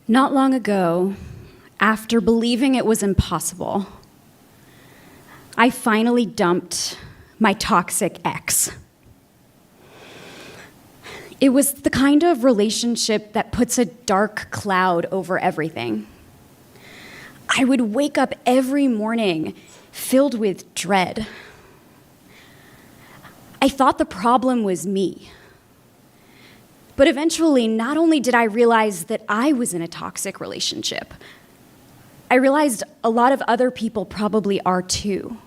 Not long ago, after believing it was impossible, I finally dumped my toxic ex. It was the kind of relationship that puts a dark cloud over everything. I would wake up every morning filled with dread. I thought the problem was me. But eventually, not only did I realize that I was in a toxic relationship, I realized a lot of other people probably are too,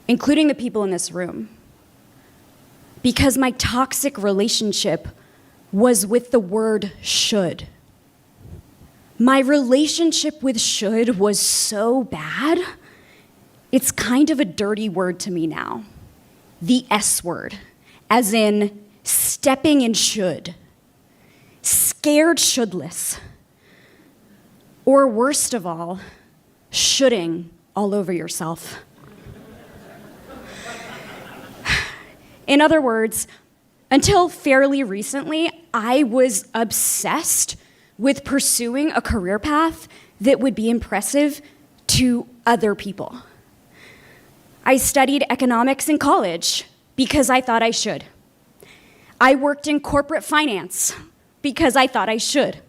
including the people in this room. Because my toxic relationship was with the word should. My relationship with should was so bad, it's kind of a dirty word to me now. The S word, as in stepping in should, scared shouldless, or worst of all, shoulding all over yourself. In other words, until fairly recently, I was obsessed with pursuing a career path that would be impressive to other people. I studied economics in college because I thought I should. I worked in corporate finance because I thought I should.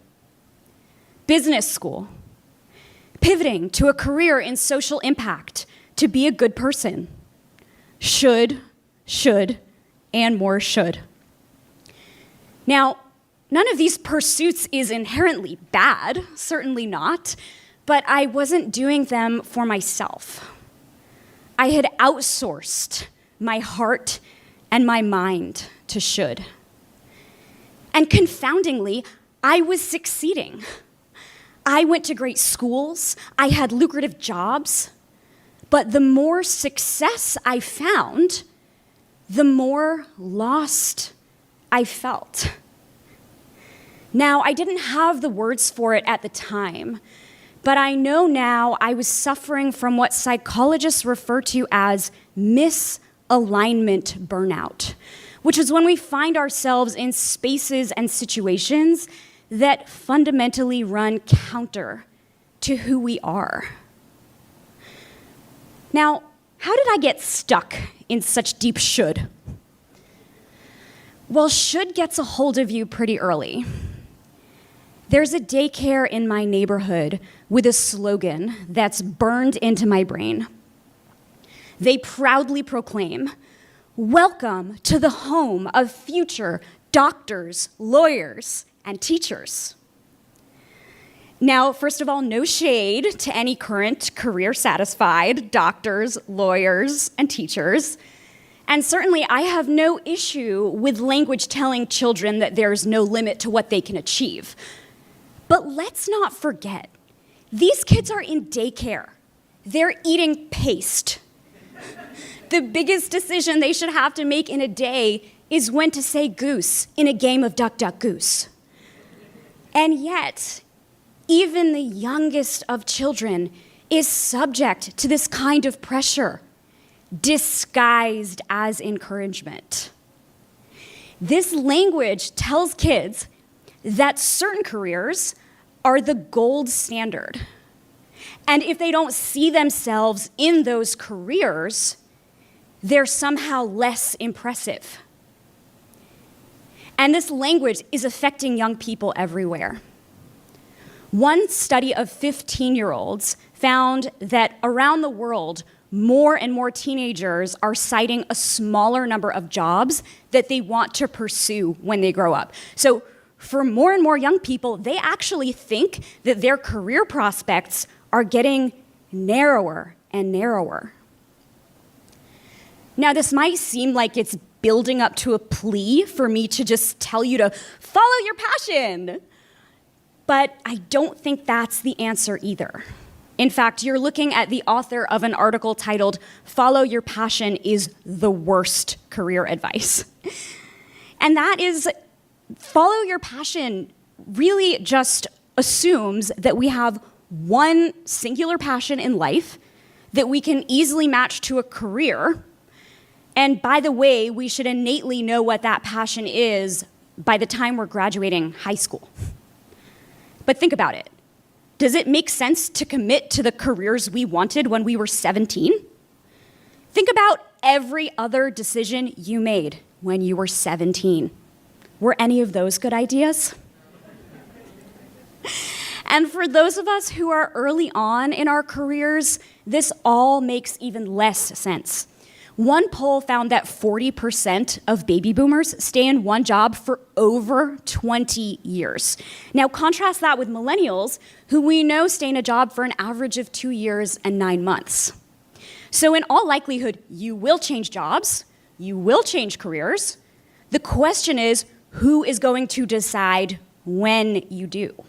Business school, pivoting to a career in social impact to be a good person. Should, and more should. Now, none of these pursuits is inherently bad, certainly not, but I wasn't doing them for myself. I had outsourced my heart and my mind to should. And confoundingly, I was succeeding. I went to great schools, I had lucrative jobs, but the more success I found, the more lost I felt. Now, I didn't have the words for it at the time, but I know now I was suffering from what psychologists refer to as misalignment burnout, which is when we find ourselves in spaces and situations that fundamentally run counter to who we are. Now, how did I get stuck in such deep should? Well, should gets a hold of you pretty early. There's a daycare in my neighborhood with a slogan that's burned into my brain. They proudly proclaim, "Welcome to the home of future doctors, lawyers, and teachers." Now, first of all, no shade to any current career-satisfied doctors, lawyers, and teachers. And certainly, I have no issue with language telling children that there's no limit to what they can achieve. But let's not forget, these kids are in daycare. They're eating paste. The biggest decision they should have to make in a day is when to say goose in a game of duck, duck, goose. And yet, even the youngest of children is subject to this kind of pressure, disguised as encouragement. This language tells kids that certain careers are the gold standard. And if they don't see themselves in those careers, they're somehow less impressive. And this language is affecting young people everywhere. One study of 15-year-olds found that around the world, more and more teenagers are citing a smaller number of jobs that they want to pursue when they grow up. So for more and more young people, they actually think that their career prospects are getting narrower and narrower. Now, this might seem like it's building up to a plea for me to just tell you to follow your passion. But I don't think that's the answer either. In fact, you're looking at the author of an article titled, "Follow Your Passion is the Worst Career Advice." And that is, follow your passion really just assumes that we have one singular passion in life that we can easily match to a career. And by the way, we should innately know what that passion is by the time we're graduating high school. But think about it. Does it make sense to commit to the careers we wanted when we were 17? Think about every other decision you made when you were 17. Were any of those good ideas? And for those of us who are early on in our careers, this all makes even less sense. One poll found that 40% of baby boomers stay in one job for over 20 years. Now, contrast that with millennials, who we know stay in a job for an average of 2 years and 9 months. So in all likelihood, you will change jobs, you will change careers. The question is, who is going to decide when you do?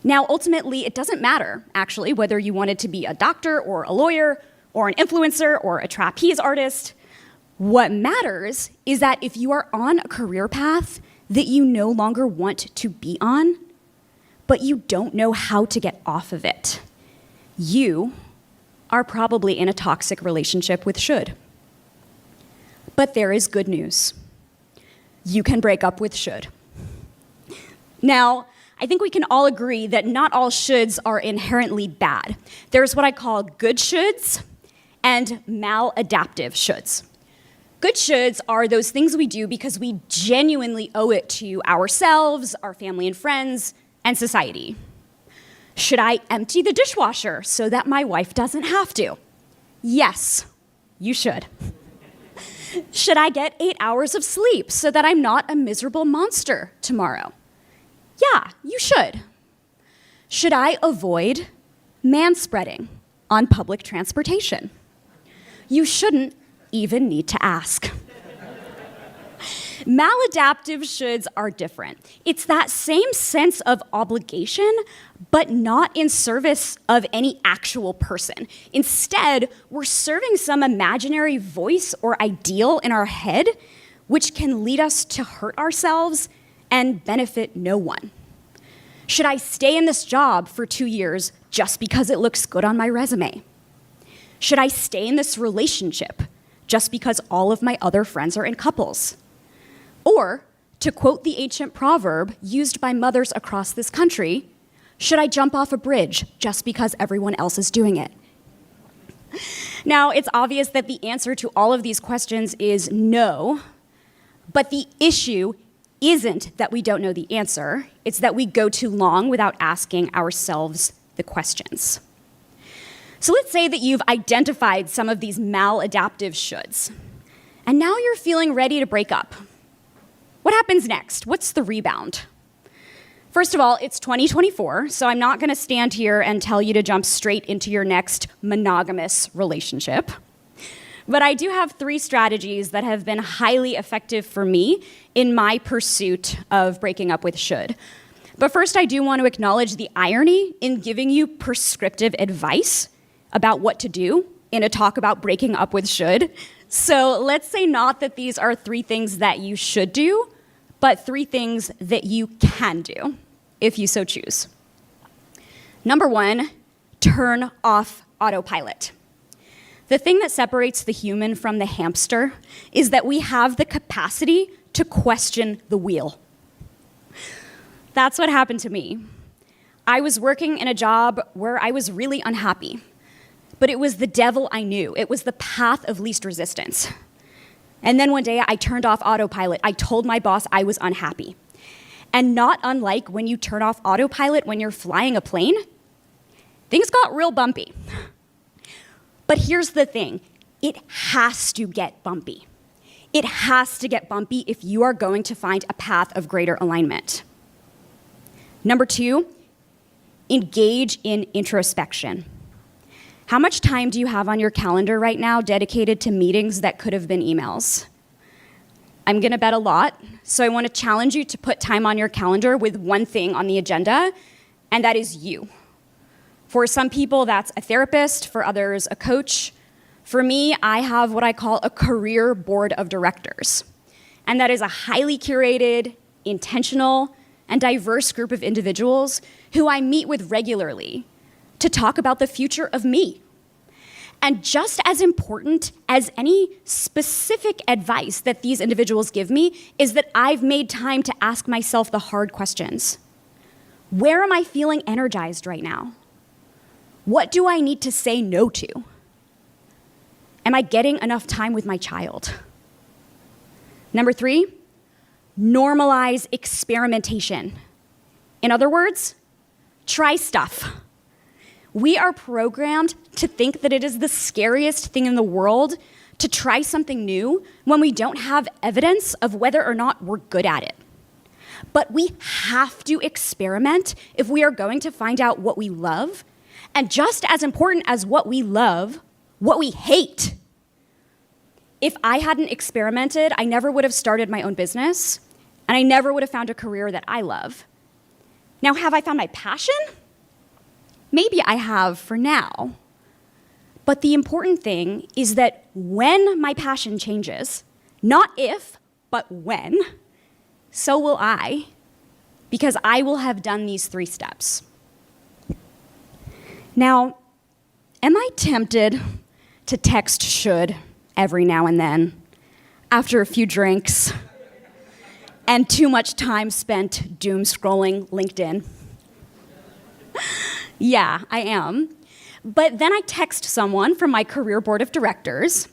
Now, ultimately, it doesn't matter, actually, whether you wanted to be a doctor or a lawyer or an influencer or a trapeze artist. What matters is that if you are on a career path that you no longer want to be on, but you don't know how to get off of it, you are probably in a toxic relationship with should. But there is good news. You can break up with should. Now, I think we can all agree that not all shoulds are inherently bad. There's what I call good shoulds and maladaptive shoulds. Good shoulds are those things we do because we genuinely owe it to ourselves, our family and friends, and society. Should I empty the dishwasher so that my wife doesn't have to? Yes, you should. Should I get 8 hours of sleep so that I'm not a miserable monster tomorrow? Yeah, you should. Should I avoid manspreading on public transportation? You shouldn't even need to ask. Maladaptive shoulds are different. It's that same sense of obligation, but not in service of any actual person. Instead, we're serving some imaginary voice or ideal in our head, which can lead us to hurt ourselves and benefit no one. Should I stay in this job for 2 years just because it looks good on my resume? Should I stay in this relationship just because all of my other friends are in couples? Or, to quote the ancient proverb used by mothers across this country, should I jump off a bridge just because everyone else is doing it? Now, it's obvious that the answer to all of these questions is no, but the issue isn't that we don't know the answer, it's that we go too long without asking ourselves the questions. So let's say that you've identified some of these maladaptive shoulds, and now you're feeling ready to break up. What happens next? What's the rebound? First of all, it's 2024, so I'm not gonna stand here and tell you to jump straight into your next monogamous relationship. But I do have 3 strategies that have been highly effective for me in my pursuit of breaking up with should. But first, I do want to acknowledge the irony in giving you prescriptive advice about what to do in a talk about breaking up with should. So let's say not that these are 3 things that you should do, but 3 things that you can do, if you so choose. Number 1, turn off autopilot. The thing that separates the human from the hamster is that we have the capacity to question the wheel. That's what happened to me. I was working in a job where I was really unhappy, but it was the devil I knew. It was the path of least resistance. And then one day I turned off autopilot. I told my boss I was unhappy. And not unlike when you turn off autopilot when you're flying a plane, things got real bumpy. But here's the thing, it has to get bumpy. It has to get bumpy if you are going to find a path of greater alignment. Number 2, engage in introspection. How much time do you have on your calendar right now dedicated to meetings that could have been emails? I'm gonna bet a lot, so I wanna challenge you to put time on your calendar with one thing on the agenda, and that is you. For some people, that's a therapist. For others, a coach. For me, I have what I call a career board of directors. And that is a highly curated, intentional, and diverse group of individuals who I meet with regularly to talk about the future of me. And just as important as any specific advice that these individuals give me is that I've made time to ask myself the hard questions. Where am I feeling energized right now? What do I need to say no to? Am I getting enough time with my child? Number 3, normalize experimentation. In other words, try stuff. We are programmed to think that it is the scariest thing in the world to try something new when we don't have evidence of whether or not we're good at it. But we have to experiment if we are going to find out what we love, and just as important as what we love, what we hate. If I hadn't experimented, I never would have started my own business, and I never would have found a career that I love. Now, have I found my passion? Maybe I have for now. But the important thing is that when my passion changes, not if, but when, so will I, because I will have done these 3 steps. Now, am I tempted to text should every now and then after a few drinks and too much time spent doom scrolling LinkedIn? Yeah, I am. But then I text someone from my career board of directors,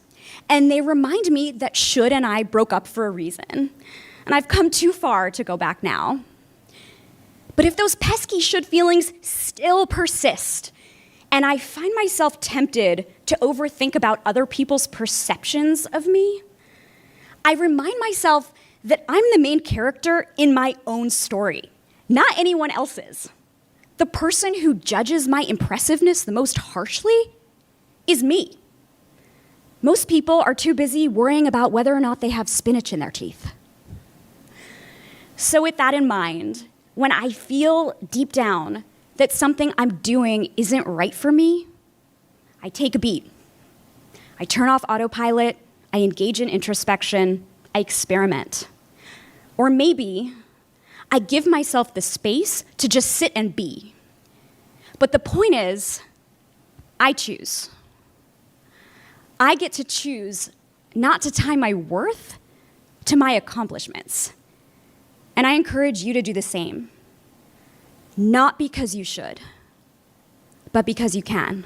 and they remind me that should and I broke up for a reason. And I've come too far to go back now. But if those pesky should feelings still persist, and I find myself tempted to overthink about other people's perceptions of me, I remind myself that I'm the main character in my own story, not anyone else's. The person who judges my impressiveness the most harshly is me. Most people are too busy worrying about whether or not they have spinach in their teeth. So with that in mind, when I feel deep down that something I'm doing isn't right for me, I take a beat. I turn off autopilot, I engage in introspection, I experiment. Or maybe I give myself the space to just sit and be. But the point is, I choose. I get to choose not to tie my worth to my accomplishments. And I encourage you to do the same. Not because you should, but because you can.